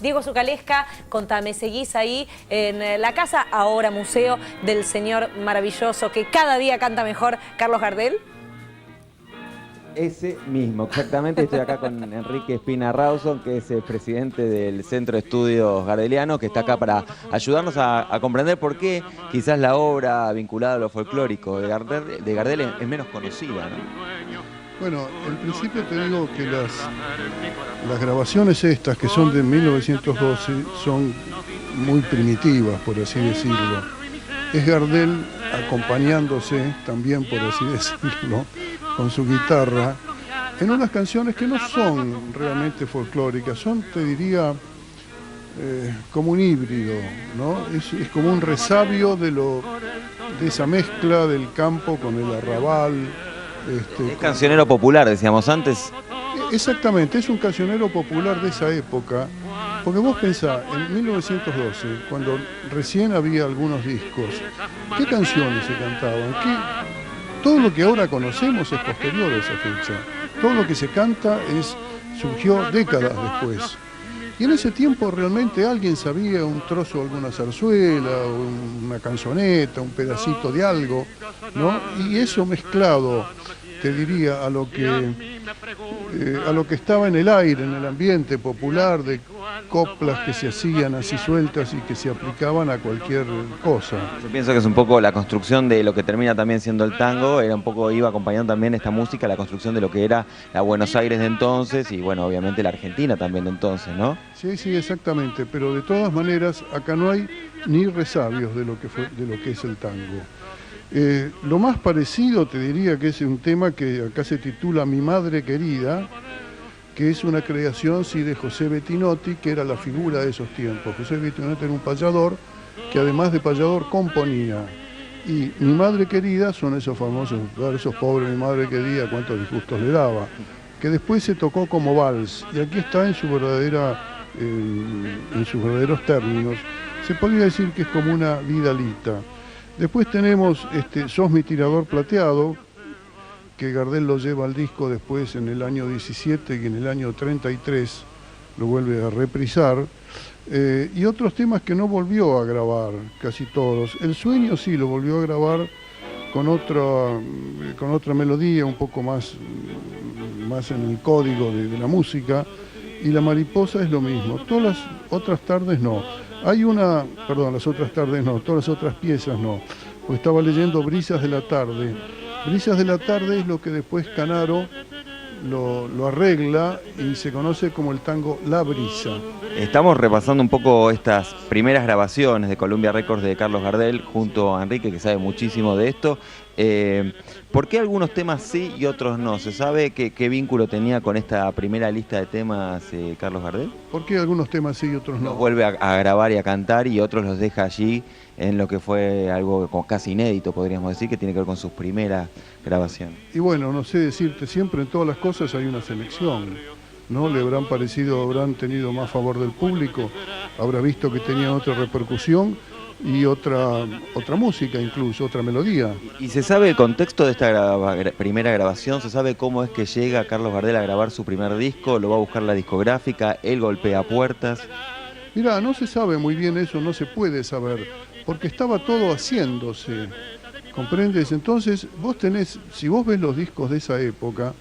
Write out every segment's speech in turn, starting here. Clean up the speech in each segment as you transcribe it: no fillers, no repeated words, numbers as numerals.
Diego Zucalesca, contame, seguís ahí en la casa, ahora museo del señor maravilloso que cada día canta mejor, Carlos Gardel. Ese mismo, exactamente. Estoy acá con Enrique Espina Rawson, que es el presidente del Centro de Estudios Gardeliano, que está acá para ayudarnos a comprender por qué quizás la obra vinculada a lo folclórico de Gardel es menos conocida, ¿no? Bueno, en principio te digo que las grabaciones estas, que son de 1912, son muy primitivas, por así decirlo. Es Gardel acompañándose, también por así decirlo, con su guitarra, en unas canciones que no son realmente folclóricas, son, te diría, como un híbrido, ¿no? Es como un resabio de esa mezcla del campo con el arrabal. Es cancionero popular, decíamos antes. Exactamente, es un cancionero popular de esa época, porque vos pensás, en 1912, cuando recién había algunos discos, ¿qué canciones se cantaban? Todo lo que ahora conocemos es posterior a esa fecha. Todo lo que se canta surgió décadas después. Y en ese tiempo realmente alguien sabía un trozo de alguna zarzuela, una canzoneta, un pedacito de algo, ¿no? Y eso mezclado, te diría, a lo que estaba en el aire, en el ambiente popular, de coplas que se hacían así sueltas y que se aplicaban a cualquier cosa. Yo pienso que es un poco la construcción de lo que termina también siendo el tango, iba acompañando también esta música, la construcción de lo que era la Buenos Aires de entonces y bueno, obviamente la Argentina también de entonces, ¿no? Sí, sí, exactamente, pero de todas maneras acá no hay ni resabios de lo que es el tango. Lo más parecido te diría que es un tema que acá se titula Mi Madre Querida, que es una creación sí, de José Bettinotti, que era la figura de esos tiempos. José Bettinotti era un payador que además de payador componía. Y Mi Madre Querida son esos famosos versos, pobre mi madre querida, cuántos disgustos le daba, que después se tocó como vals, y aquí está en sus verdaderos términos. Se podría decir que es como una vidalita. Después tenemos Sos mi tirador plateado, que Gardel lo lleva al disco después en el año 17 y en el año 33 lo vuelve a reprisar. Y otros temas que no volvió a grabar, casi todos. El Sueño sí lo volvió a grabar con otra melodía, un poco más en el código de la música. Y La Mariposa es lo mismo. Todas las otras tardes no. Las otras tardes no, todas las otras piezas no. Pues estaba leyendo Brisas de la Tarde. Brisas de la Tarde es lo que después Canaro lo arregla y se conoce como el tango La Brisa. Estamos repasando un poco estas primeras grabaciones de Columbia Records de Carlos Gardel junto a Enrique, que sabe muchísimo de esto. ¿Por qué algunos temas sí y otros no? ¿Se sabe qué vínculo tenía con esta primera lista de temas Carlos Gardel? ¿Por qué algunos temas sí y otros no? Los vuelve a grabar y a cantar y otros los deja allí en lo que fue algo como casi inédito, podríamos decir, que tiene que ver con sus primeras grabaciones. Y bueno, no sé decirte, siempre en todas las cosas hay una selección, ¿no? Le habrán tenido más favor del público, habrá visto que tenían otra repercusión y otra música incluso, otra melodía. ¿Y se sabe el contexto de esta primera grabación? ¿Se sabe cómo es que llega Carlos Gardel a grabar su primer disco? ¿Lo va a buscar la discográfica? ¿Él golpea puertas? Mirá, no se sabe muy bien eso, no se puede saber, porque estaba todo haciéndose, ¿comprendes? Entonces, si vos ves los discos de esa época,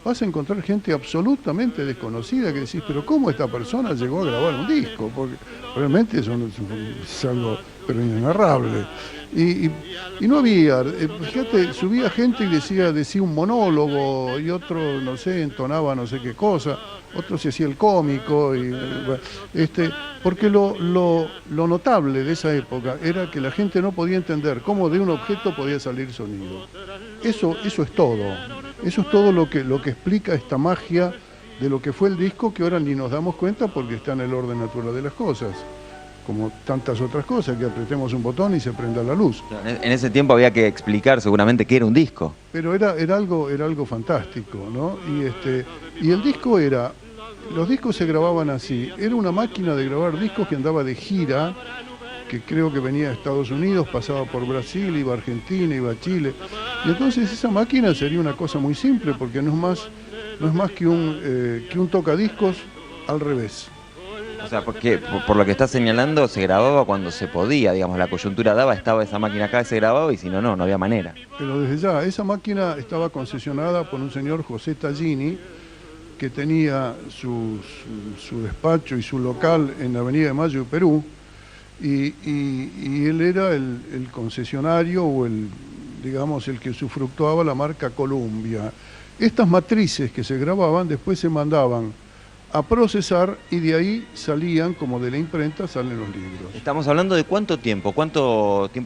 vas a encontrar gente absolutamente desconocida que decís, pero ¿cómo esta persona llegó a grabar un disco? Porque realmente eso es algo pero inenarrable. Y no había, fíjate, subía gente y decía un monólogo y otro, no sé, entonaba no sé qué cosa, otro se hacía el cómico, porque lo notable de esa época era que la gente no podía entender cómo de un objeto podía salir sonido. Eso es todo. Eso es todo lo que explica esta magia de lo que fue el disco, que ahora ni nos damos cuenta porque está en el orden natural de las cosas, como tantas otras cosas, que apretemos un botón y se prenda la luz. En ese tiempo había que explicar seguramente qué era un disco. Pero era algo fantástico, ¿no? Y el disco los discos se grababan así, era una máquina de grabar discos que andaba de gira, que creo que venía de Estados Unidos, pasaba por Brasil, iba a Argentina, iba a Chile. Y entonces esa máquina sería una cosa muy simple, porque no es más que un tocadiscos al revés. O sea, porque por lo que estás señalando, se grababa cuando se podía, digamos, la coyuntura daba, estaba esa máquina acá, se grababa y si no, no había manera. Pero desde ya, esa máquina estaba concesionada por un señor José Tallini, que tenía su despacho y su local en la Avenida de Mayo de Perú, y él era el concesionario o digamos, el que usufructuaba la marca Columbia. Estas matrices que se grababan después se mandaban a procesar y de ahí salían, como de la imprenta, salen los libros. Estamos hablando de cuánto tiempo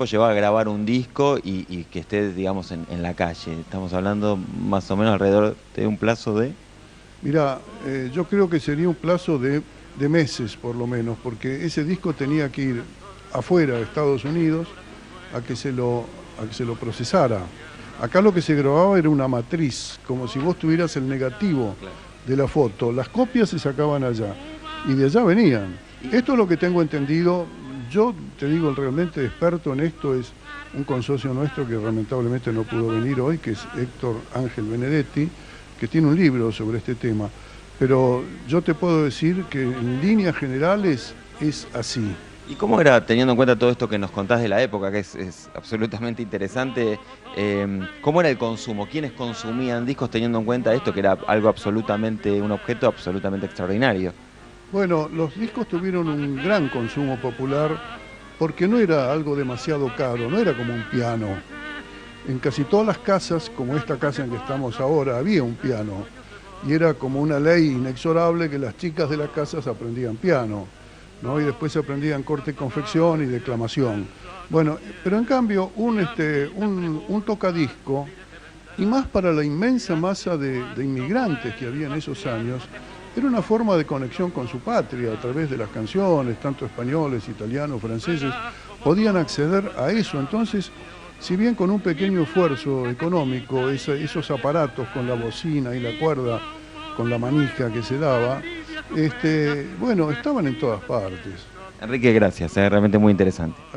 llevaba a grabar un disco y que esté, digamos, en la calle. Estamos hablando más o menos alrededor de un plazo de... Mirá, yo creo que sería un plazo de meses por lo menos, porque ese disco tenía que ir afuera de Estados Unidos a que se lo procesara. Acá lo que se grababa era una matriz, como si vos tuvieras el negativo de la foto. Las copias se sacaban allá y de allá venían. Esto es lo que tengo entendido. Yo te digo, realmente experto en esto es un consocio nuestro que lamentablemente no pudo venir hoy, que es Héctor Ángel Benedetti, que tiene un libro sobre este tema. Pero yo te puedo decir que en líneas generales es así. ¿Y cómo era, teniendo en cuenta todo esto que nos contás de la época, que es absolutamente interesante, cómo era el consumo? ¿Quiénes consumían discos teniendo en cuenta esto, que era algo absolutamente, un objeto absolutamente extraordinario? Bueno, los discos tuvieron un gran consumo popular porque no era algo demasiado caro, no era como un piano. En casi todas las casas, como esta casa en que estamos ahora, había un piano. Y era como una ley inexorable que las chicas de las casas aprendían piano, ¿no? Y después aprendían corte y confección y declamación. Bueno, pero en cambio un tocadisco, y más para la inmensa masa de inmigrantes que había en esos años, era una forma de conexión con su patria a través de las canciones, tanto españoles, italianos, franceses, podían acceder a eso. Entonces, si bien con un pequeño esfuerzo económico, esos aparatos con la bocina y la cuerda, con la manija que se daba, bueno, estaban en todas partes. Enrique, gracias, es realmente muy interesante.